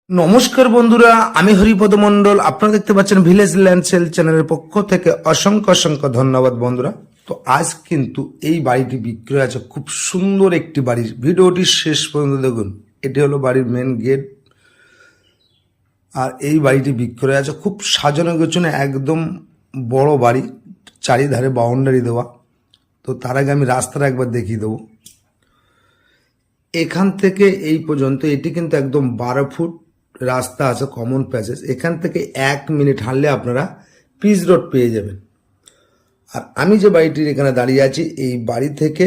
নমস্কার বন্ধুরা, আমি হরিপদ মন্ডল। আপনারা দেখতে পাচ্ছেন ভিলেজ ল্যান্ড সেল চ্যানেলের পক্ষ থেকে অসংখ্য অসংখ্য ধন্যবাদ বন্ধুরা। তো আজ কিন্তু এই বাড়িটি বিক্রয় আছে, খুব সুন্দর একটি বাড়ি। ভিডিওটি শেষ পর্যন্ত দেখুন। এটি হলো বাড়ির মেন গেট, আর এই বাড়িটি বিক্রয় আছে। খুব সাজানো গোছানো একদম বড় বাড়ি, চারিধারে বাউন্ডারি দেওয়া। তো তার আগে আমি রাস্তাটা একবার দেখিয়ে দেবো। এখান থেকে এই পর্যন্ত এটি কিন্তু একদম 12 ফুট রাস্তা আছে, কমন প্যাসেজ। এখান থেকে 1 মিনিট হাঁটলে আপনারা পিচ রোড পেয়ে যাবেন। আর আমি যে বাড়িটির এখানে দাঁড়িয়ে আছি, এই বাড়ি থেকে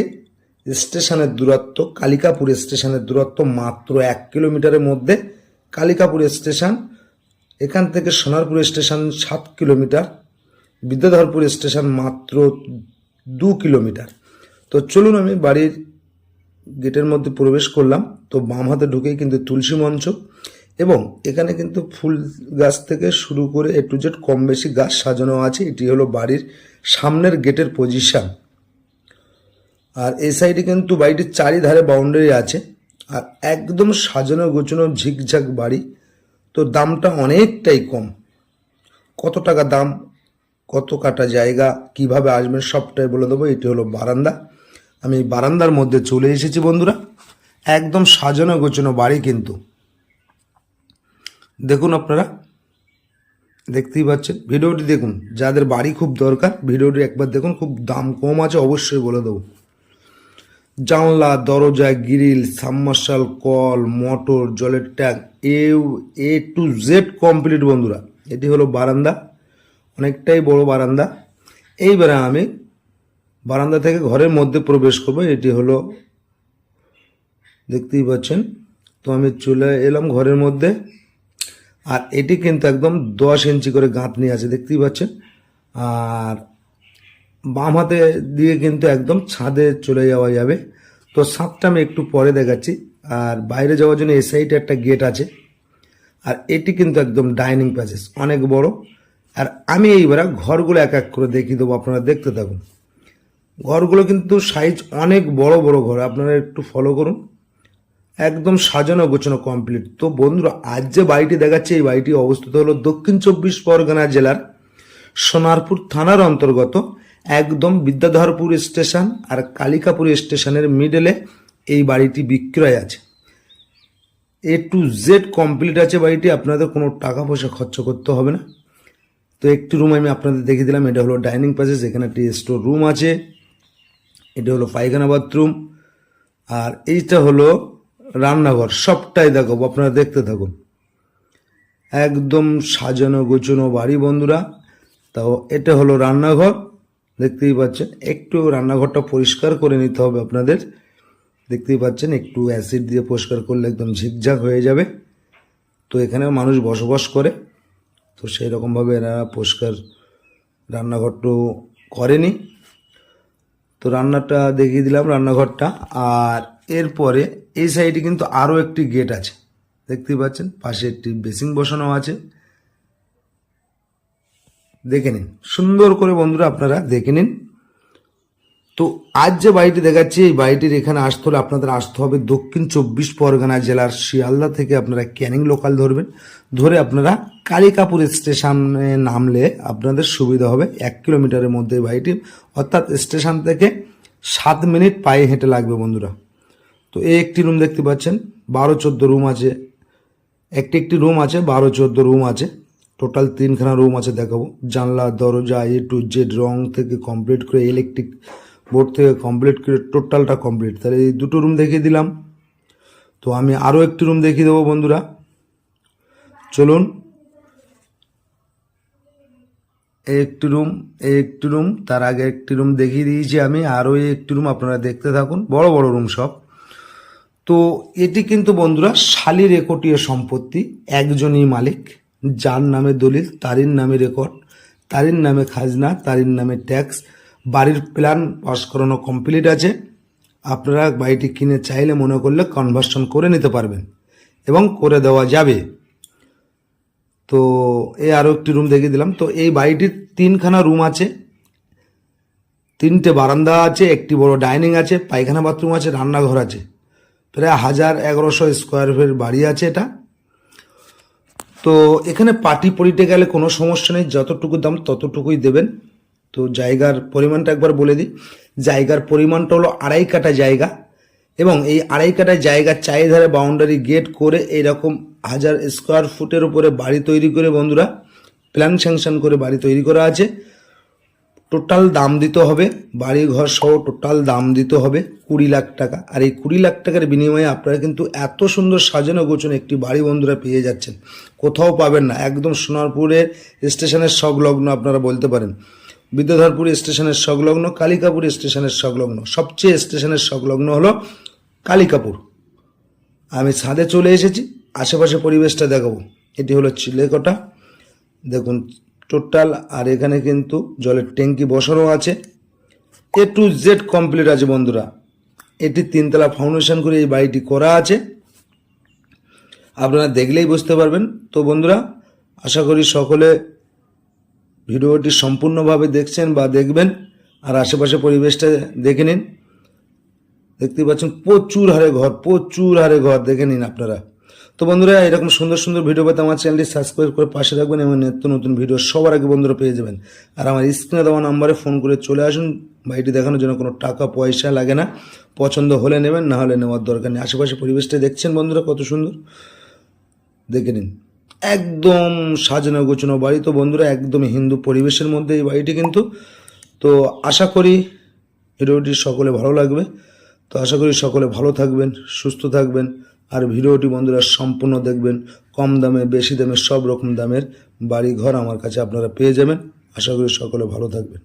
স্টেশনের দূরত্ব, কালিকাপুর স্টেশনের দূরত্ব মাত্র 1 কিলোমিটারের মধ্যে। কালিকাপুর স্টেশন, এখান থেকে Sonarpur station 7 kilometre, Bidyadharpur station মাত্র 2 কিলোমিটার। তো চলুন, আমি বাড়ির গেটের মধ্যে প্রবেশ করলাম। তো বাম হাতে ঢুকেই কিন্তু তুলসী মঞ্চ, এবং এখানে কিন্তু ফুল গাছ থেকে শুরু করে এ টু জেড কম বেশি গাছ সাজানো আছে। এটি হলো বাড়ির সামনের গেটের পজিশন। আর এই সাইডে কিন্তু বাড়িটির চারিধারে বাউন্ডারি আছে, আর একদম সাজানো গোছানো ঝিকঝাক বাড়ি। তো দামটা অনেকটাই কম। কত টাকা দাম, কত কাটা জায়গা, কিভাবে আসবেন সবটাই বলে দেবো। এটি হলো বারান্দা। আমি বারান্দার মধ্যে চলে এসেছি বন্ধুরা। একদম সাজানো গোছানো বাড়ি কিন্তু দেখুন, আপনারা দেখতেই পাচ্ছেন। ভিডিওটি দেখুন, যাদের বাড়ি খুব দরকার ভিডিওটি একবার দেখুন। খুব দাম কম আছে, অবশ্যই বলে দেবো। জানলা, দরজা, গ্রিল, সাবমার্শাল, কল, মোটর, জলের tank, A to Z complete বন্ধুরা। এটি হলো বারান্দা, অনেকটাই বড় বারান্দা। এইবারে আমি বারান্দা থেকে ঘরের মধ্যে প্রবেশ করব। এটি হলো, দেখতেই পাচ্ছেন। তো আমি চলে এলাম ঘরের মধ্যে। আর এটি কিন্তু একদম 10 ইঞ্চি করে গাঁথনি আছে, দেখতেই পাচ্ছেন। আর বাম হাতে দিয়ে কিন্তু একদম ছাদে চলে যাওয়া যাবে। তো ছাদটা আমি একটু পরে দেখাচ্ছি। আর বাইরে যাওয়ার জন্য এই সাইডে একটা গেট আছে। আর এটি কিন্তু একদম ডাইনিং প্যাসেজ, অনেক বড়। আর আমি এইবার ঘরগুলো এক এক করে দেখিয়ে দেবো, আপনারা দেখতে থাকুন। ঘরগুলো কিন্তু সাইজ অনেক বড় বড় ঘর, আপনারা একটু ফলো করুন। একদম সাজানো গোছানো কমপ্লিট। তো বন্ধুরা, আজ যে বাড়িটি দেখাচ্ছে, এই বাড়িটি অবস্থিত হলো দক্ষিণ 24 পরগনা জেলার সোনারপুর থানার অন্তর্গত, একদম বিদ্যাধরপুর স্টেশন আর কালিকাপুর স্টেশনের মিডলে এই বাড়িটি বিক্রয় আছে। এ টু জেড কমপ্লিট আছে বাড়িটি, আপনাদের কোনো টাকা পয়সা খরচ করতে হবে না। তো একটি রুম আমি আপনাদের দেখিয়ে দিলাম। এটা হলো ডাইনিং প্যাসেজ, এখানে একটি স্টোর রুম আছে। এটা হলো পায়খানা বাথরুম, আর এইটা হলো রান্নাঘর। সবটাই দেখাবো, আপনারা দেখতে থাকুন। একদম সাজানো গোছানো বাড়ি বন্ধুরা। তাও এটা হলো রান্নাঘর, দেখতেই পাচ্ছেন। একটু রান্নাঘরটা পরিষ্কার করে নিতে হবে আপনাদের, দেখতেই পাচ্ছেন। একটু অ্যাসিড দিয়ে পরিষ্কার করলে একদম ঝিকঝাক হয়ে যাবে। তো এখানেও মানুষ বসবাস করে, তো সেই রকমভাবে এরা পরিষ্কার রান্নাঘরটাও করেনি। তো রান্নাটা দেখিয়ে দিলাম, রান্নাঘরটা। আর এরপরে এই সাইডে কিন্তু আরও একটি গেট আছে, দেখতেই পাচ্ছেন। পাশে একটি বেসিন বসানো আছে, দেখে নিন সুন্দর করে বন্ধুরা, আপনারা দেখে নিন। তো আজ যে বাড়িটি দেখাচ্ছি, এই বাড়িটির এখানে আসতে হলে আপনাদের আসতে হবে দক্ষিণ 24 পরগনা জেলার শিয়ালদা থেকে। আপনারা ক্যানিং লোকাল ধরবেন, ধরে আপনারা কালিকাপুর স্টেশনে নামলে আপনাদের সুবিধা হবে। 1 কিলোমিটারের মধ্যে বাড়িটি, অর্থাৎ স্টেশন থেকে 7 মিনিট পায়ে হেঁটে লাগবে বন্ধুরা। তো এই একটি রুম দেখতে পাচ্ছেন, 12-14 রুম আছে। একটি রুম আছে, 12-14 রুম আছে। টোটাল 3খানা রুম আছে, দেখাবো। জানলা, দরজা, এ টু জেড রং থেকে কমপ্লিট করে, ইলেকট্রিক বোর্ড থেকে কমপ্লিট করে টোটালটা কমপ্লিট। তাহলে এই দুটো রুম দেখিয়ে দিলাম। তো আমি আরও একটি রুম দেখিয়ে দেবো বন্ধুরা, চলুন। এই একটি রুম, তার আগে একটি রুম দেখিয়ে দিয়েছি আমি। আরও একটি রুম, আপনারা দেখতে থাকুন। বড় বড় রুম সব। তো এটি কিন্তু বন্ধুরা শালির রেকর্ডীয় সম্পত্তি, একজনই মালিক। যার নামে দলিল তারই নামে রেকর্ড, তারই নামে খাজনা, তারই নামে ট্যাক্স। বাড়ির প্ল্যান পাস করানো কমপ্লিট আছে। আপনারা বাড়িটি কিনে চাইলে মনে করলে কনভার্সন করে নিতে পারবেন, এবং করে দেওয়া যাবে। তো এই আরও একটি রুম দেখিয়ে দিলাম। তো এই বাড়িটির 3খানা রুম আছে, 3টে বারান্দা আছে, একটি বড় ডাইনিং আছে, পায়খানা বাথরুম আছে, রান্নাঘর আছে। প্রায় 1100 স্কোয়ার ফিট বাড়ি আছে এটা। তো এখানে পার্টি পরিতে গেলে কোনো সমস্যা নেই, যতটুকু দাম ততটুকুই দেবেন। তো জায়গার পরিমাণটা একবার বলে দিই। জায়গার পরিমাণটা হলো 2.5 কাঠা জায়গা, এবং এই 2.5 কাঠা জায়গার চারিধারে বাউন্ডারি গেট করে এইরকম 1000 স্কোয়ার ফুটের উপরে বাড়ি তৈরি করে বন্ধুরা প্ল্যান স্যাংশন করে বাড়ি তৈরি করা আছে। টোটাল দাম দিতে হবে, বাড়ি ঘর সহ টোটাল দাম দিতে হবে 20 লাখ টাকা। আর এই 20 লাখ টাকার বিনিময়ে আপনারা কিন্তু এত সুন্দর সাজানো গোছানো একটি বাড়ি বন্ধুরা পেয়ে যাচ্ছেন, কোথাও পাবেন না। একদম সোনারপুরের স্টেশনের সংলগ্ন আপনারা বলতে পারেন, বিদ্যাধরপুর স্টেশনের সংলগ্ন, কালিকাপুর স্টেশনের সংলগ্ন, সবচেয়ে স্টেশনের সংলগ্ন হলো কালিকাপুর। আমি ছাদে চলে এসেছি, আশেপাশে পরিবেশটা দেখাবো। এটি হলো চিলেকোঠা, দেখুন টোটাল। আর এখানে কিন্তু জলের ট্যাঙ্কি বসানো আছে, A to Z কমপ্লিট আছে বন্ধুরা। এটি 3 তলা ফাউন্ডেশন করে এই বাড়িটি করা আছে, আপনারা দেখলেই বুঝতে পারবেন। তো বন্ধুরা, আশা করি সকলে ভিডিওটি সম্পূর্ণভাবে দেখছেন বা দেখবেন, আর আশেপাশে পরিবেশটা দেখে নিন। দেখতে পাচ্ছেন প্রচুর হারে ঘর দেখে নিন আপনারা। তো বন্ধুরা, এরকম সুন্দর সুন্দর ভিডিও পেতে আমার চ্যানেলটি সাবস্ক্রাইব করে পাশে রাখবেন, এবং নিত্য নতুন ভিডিও সবার আগে বন্ধুরা পেয়ে যাবেন। আর আমার স্ক্রিনে দেওয়া নাম্বারে ফোন করে চলে আসুন, বাড়িটি দেখানোর জন্য কোনো টাকা পয়সা লাগে না। পছন্দ হলে নেবেন, না হলে নেওয়ার দরকার নেই। আশেপাশে পরিবেশটা দেখছেন বন্ধুরা কত সুন্দর, দেখে নিন। একদম সাজানো গোছানো বাড়ি। তো বন্ধুরা, একদম হিন্দু পরিবেশের মধ্যে এই বাড়িটি কিন্তু। তো আশা করি ভিডিওটি সকলে ভালো লাগবে। তো আশা করি সকলে ভালো থাকবেন, সুস্থ থাকবেন। আর ভিডিওটি বন্ধুরা সম্পূর্ণ দেখবেন। কম দামে, বেশি দামে, সব রকম দামের বাড়ি ঘর আমার কাছে আপনারা পেয়ে যাবেন। আশা করি সকলে ভালো থাকবেন।